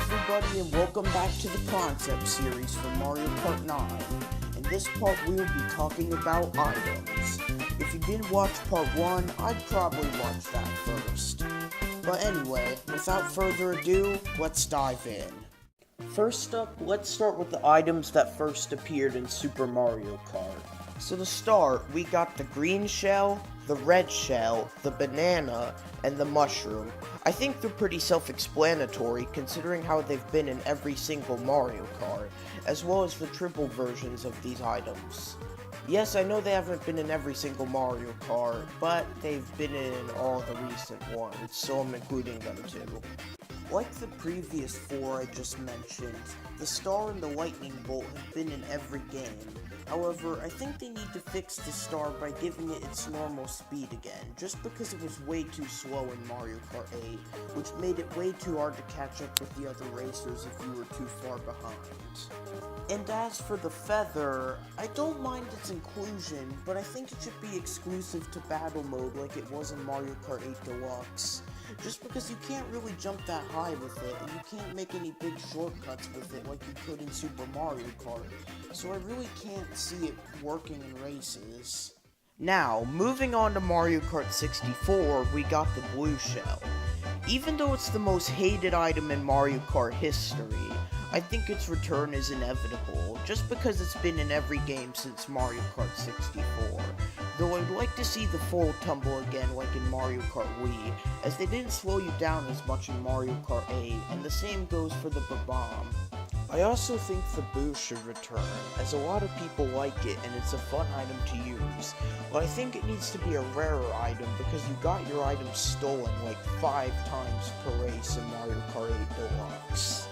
everybody, and welcome back to the concept series for Mario Kart 9. In this part, we will be talking about items. If you didn't watch part 1, I'd probably watch that first. But anyway, without further ado, let's dive in. First up, let's start with the items that first appeared in Super Mario Kart. So to start, we got the green shell, the red shell, the banana, and the mushroom. I think they're pretty self-explanatory considering how they've been in every single Mario Kart, as well as the triple versions of these items. Yes, I know they haven't been in every single Mario Kart, but they've been in all the recent ones, so I'm including them too. Like the previous 4 I just mentioned, the star and the lightning bolt have been in every game. However, I think they need to fix the star by giving it its normal speed again, just because it was way too slow in Mario Kart 8, which made it way too hard to catch up with the other racers if you were too far behind. And as for the feather, I don't mind its inclusion, but I think it should be exclusive to battle mode like it was in Mario Kart 8 Deluxe. Just because you can't really jump that high with it, and you can't make any big shortcuts with it like you could in Super Mario Kart, so I really can't see it working in races. Now, moving on to Mario Kart 64, we got the blue shell. Even though it's the most hated item in Mario Kart history, I think its return is inevitable, just because it's been in every game since Mario Kart 64. Though I'd like to see the full tumble again like in Mario Kart Wii, as they didn't slow you down as much in Mario Kart 8, and the same goes for the bomb. I also think the boost should return, as a lot of people like it and it's a fun item to use, but I think it needs to be a rarer item because you got your item stolen like 5 times per race in Mario Kart 8 Deluxe.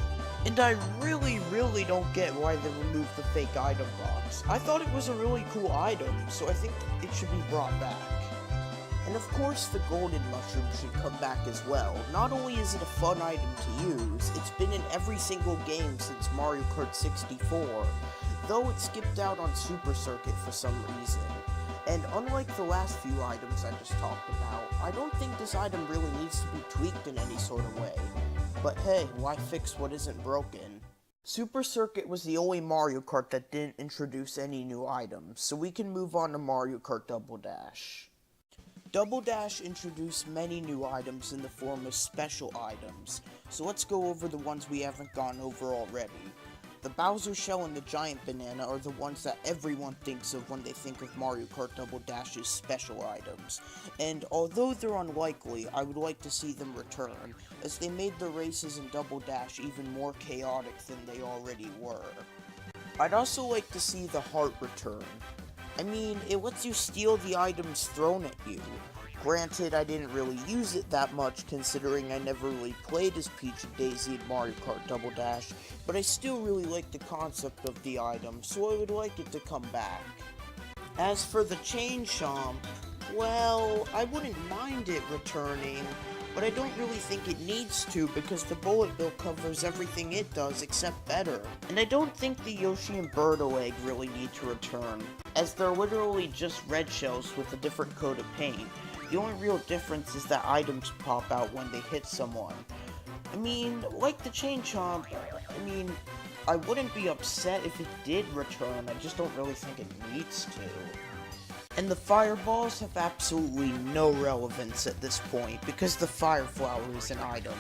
And I really don't get why they removed the fake item box. I thought it was a really cool item, so I think it should be brought back. And of course the golden mushroom should come back as well. Not only is it a fun item to use, it's been in every single game since Mario Kart 64, though it skipped out on Super Circuit for some reason. And unlike the last few items I just talked about, I don't think this item really needs to be tweaked in any sort of way. But hey, why fix what isn't broken? Super Circuit was the only Mario Kart that didn't introduce any new items, so we can move on to Mario Kart Double Dash. Double Dash introduced many new items in the form of special items, so let's go over the ones we haven't gone over already. The Bowser Shell and the Giant Banana are the ones that everyone thinks of when they think of Mario Kart Double Dash's special items, and although they're unlikely, I would like to see them return, as they made the races in Double Dash even more chaotic than they already were. I'd also like to see the heart return. I mean, it lets you steal the items thrown at you. Granted, I didn't really use it that much considering I never really played as Peach and Daisy in Mario Kart Double Dash, but I still really like the concept of the item, so I would like it to come back. As for the Chain Chomp, well, I wouldn't mind it returning, but I don't really think it needs to because the bullet bill covers everything it does except better. And I don't think the Yoshi and Birdo egg really need to return, as they're literally just red shells with a different coat of paint. The only real difference is that items pop out when they hit someone. I mean, like the Chain Chomp, I wouldn't be upset if it did return, I just don't really think it needs to. And the fireballs have absolutely no relevance at this point, because the fire flower is an item,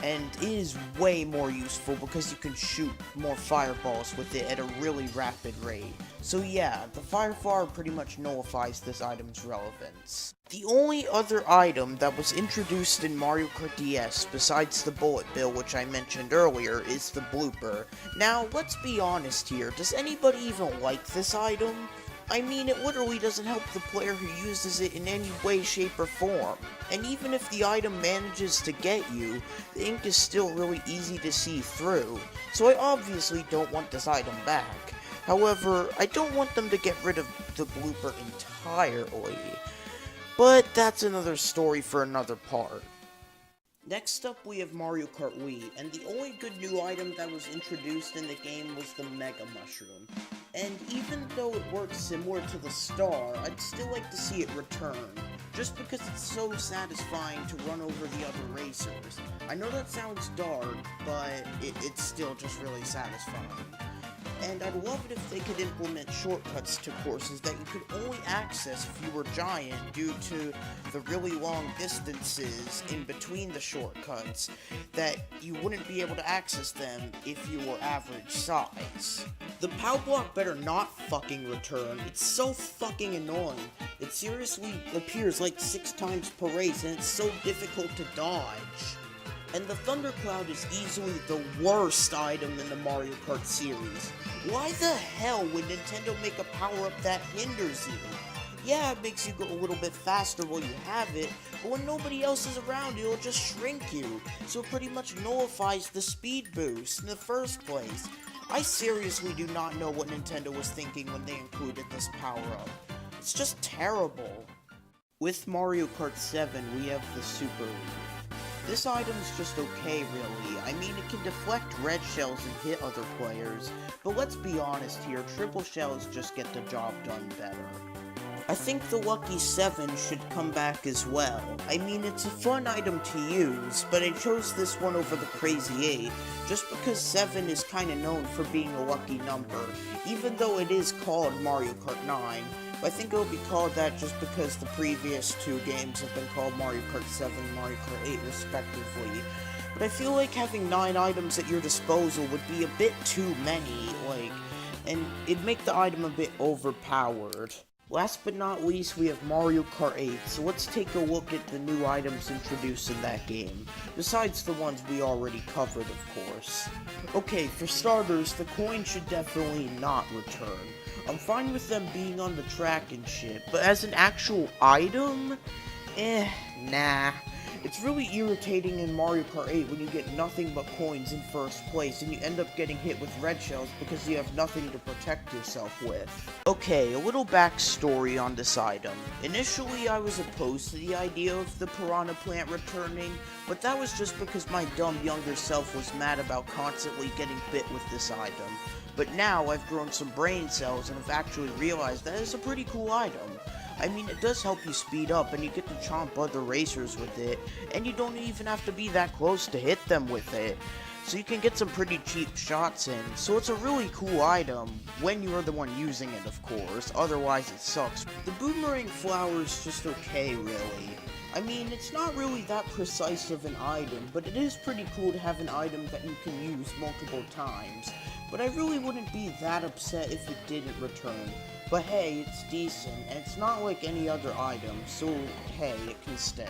and it is way more useful because you can shoot more fireballs with it at a really rapid rate. So yeah, the fire flower pretty much nullifies this item's relevance. The only other item that was introduced in Mario Kart DS besides the bullet bill, which I mentioned earlier, is the blooper. Now, let's be honest here, does anybody even like this item? I mean, it literally doesn't help the player who uses it in any way, shape, or form. And even if the item manages to get you, the ink is still really easy to see through, so I obviously don't want this item back. However, I don't want them to get rid of the blooper entirely. But that's another story for another part. Next up we have Mario Kart Wii, and the only good new item that was introduced in the game was the Mega Mushroom. And even though it works similar to the star, I'd still like to see it return. just because it's so satisfying to run over the other racers. I know that sounds dark, but it's still just really satisfying. And I'd love it if they could implement shortcuts to courses that you could only access if you were giant due to the really long distances in between the shortcuts, that you wouldn't be able to access them if you were average size. The POW block better not fucking return. It's so fucking annoying. It seriously appears like 6 times per race and it's so difficult to dodge. And the Thundercloud is easily the worst item in the Mario Kart series. Why the hell would Nintendo make a power-up that hinders you? Yeah, it makes you go a little bit faster while you have it, but when nobody else is around, it'll just shrink you, so it pretty much nullifies the speed boost in the first place. I seriously do not know what Nintendo was thinking when they included this power-up. It's just terrible. With Mario Kart 7, we have the Super Leaf. This item's just okay, really. I mean, it can deflect red shells and hit other players, but let's be honest here, triple shells just get the job done better. I think the Lucky 7 should come back as well. I mean, it's a fun item to use, but I chose this one over the Crazy 8, just because 7 is kinda known for being a lucky number, even though it is called Mario Kart 9. I think it'll be called that just because the previous 2 games have been called Mario Kart 7 and Mario Kart 8 respectively. But I feel like having 9 items at your disposal would be a bit too many, and it'd make the item a bit overpowered. Last but not least, we have Mario Kart 8, so let's take a look at the new items introduced in that game, besides the ones we already covered, of course. Okay, for starters, the coin should definitely not return. I'm fine with them being on the track and shit, but as an actual item? Nah. It's really irritating in Mario Kart 8 when you get nothing but coins in first place and you end up getting hit with red shells because you have nothing to protect yourself with. Okay, a little backstory on this item. Initially, I was opposed to the idea of the Piranha Plant returning, but that was just because my dumb younger self was mad about constantly getting bit with this item. But now I've grown some brain cells and have actually realized that it's a pretty cool item. I mean, it does help you speed up, and you get to chomp other racers with it, and you don't even have to be that close to hit them with it. So you can get some pretty cheap shots in, so it's a really cool item, when you're the one using it, of course, otherwise it sucks. The Boomerang Flowers just okay, really. I mean, it's not really that precise of an item, but it is pretty cool to have an item that you can use multiple times. But I really wouldn't be that upset if it didn't return. But hey, it's decent, and it's not like any other item, so hey, it can stay.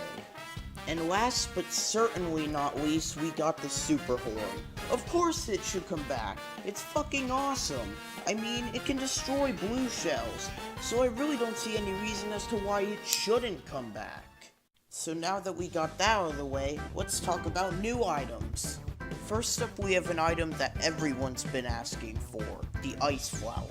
And last but certainly not least, we got the Super Horn. Of course it should come back. It's fucking awesome. I mean, it can destroy blue shells, so I really don't see any reason as to why it shouldn't come back. So now that we got that out of the way, let's talk about new items. First up, we have an item that everyone's been asking for, the Ice Flower.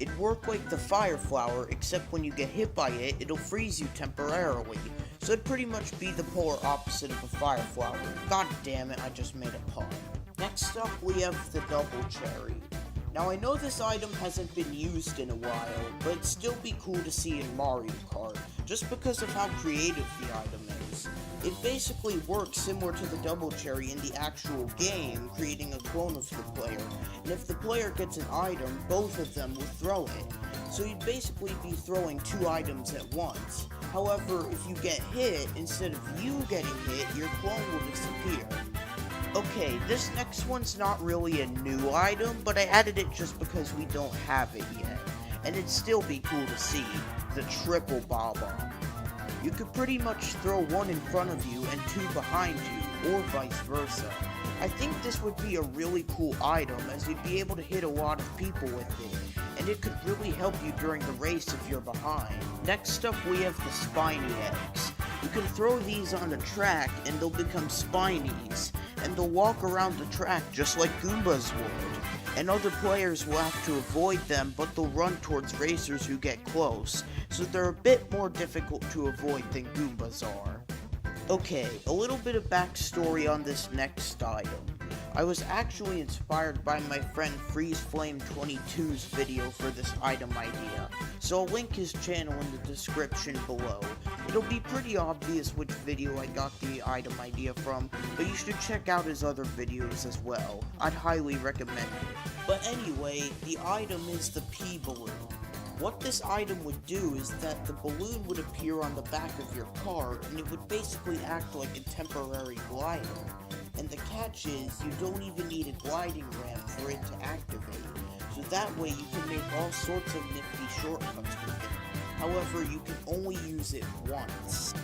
It'd work like the Fire Flower, except when you get hit by it, it'll freeze you temporarily. So it'd pretty much be the polar opposite of a Fire Flower. God damn it, I just made a pun. Next up, we have the Double Cherry. Now I know this item hasn't been used in a while, but it'd still be cool to see in Mario Kart, just because of how creative the item is. It basically works similar to the Double Cherry in the actual game, creating a clone of the player, and if the player gets an item, both of them will throw it. So you'd basically be throwing 2 items at once. However, if you get hit, instead of you getting hit, your clone will disappear. Okay, this next one's not really a new item, but I added it just because we don't have it yet. And it'd still be cool to see, the Triple Bomb. You could pretty much throw 1 in front of you and 2 behind you, or vice versa. I think this would be a really cool item, as you'd be able to hit a lot of people with it, and it could really help you during the race if you're behind. Next up, we have the Spiny Eggs. You can throw these on a track, and they'll become Spinies, and they'll walk around the track just like Goombas would. And other players will have to avoid them, but they'll run towards racers who get close, so they're a bit more difficult to avoid than Goombas are. Okay, a little bit of backstory on this next item. I was actually inspired by my friend FreezeFlame22's video for this item idea, so I'll link his channel in the description below. It'll be pretty obvious which video I got the item idea from, but you should check out his other videos as well. I'd highly recommend it. But anyway, the item is the pea balloon. What this item would do is that the balloon would appear on the back of your car, and it would basically act like a temporary glider. And the catch is, you don't even need a gliding ramp for it to activate, so that way you can make all sorts of nifty shortcuts with it. However, you can only use it once.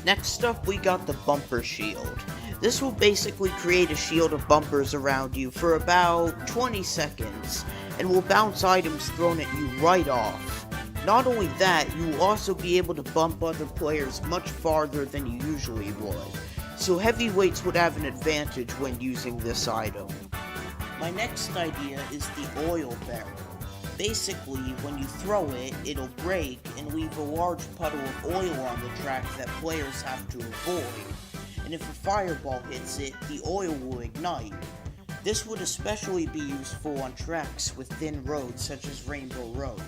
Next up, we got the bumper shield. This will basically create a shield of bumpers around you for about 20 seconds, and will bounce items thrown at you right off. Not only that, you will also be able to bump other players much farther than you usually would, so heavyweights would have an advantage when using this item. My next idea is the oil barrel. Basically, when you throw it, it'll break and leave a large puddle of oil on the track that players have to avoid, and if a fireball hits it, the oil will ignite. This would especially be useful on tracks with thin roads such as Rainbow Road.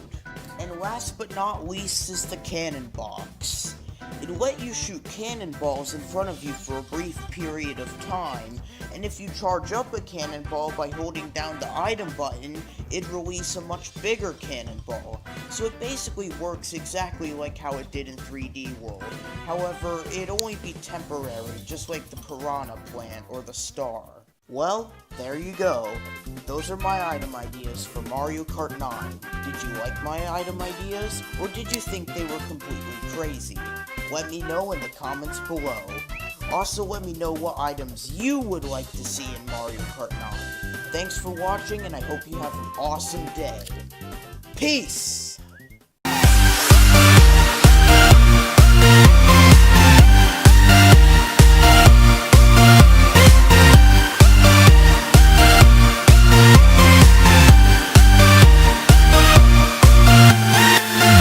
And last but not least is the cannon box. It'll let you shoot cannonballs in front of you for a brief period of time, and if you charge up a cannonball by holding down the item button, it'd release a much bigger cannonball. So it basically works exactly like how it did in 3D World. However, it'd only be temporary, just like the Piranha Plant or the Star. Well, there you go. Those are my item ideas for Mario Kart 9. Did you like my item ideas, or did you think they were completely crazy? Let me know in the comments below. Also, let me know what items you would like to see in Mario Kart 9. Thanks for watching, and I hope you have an awesome day. Peace!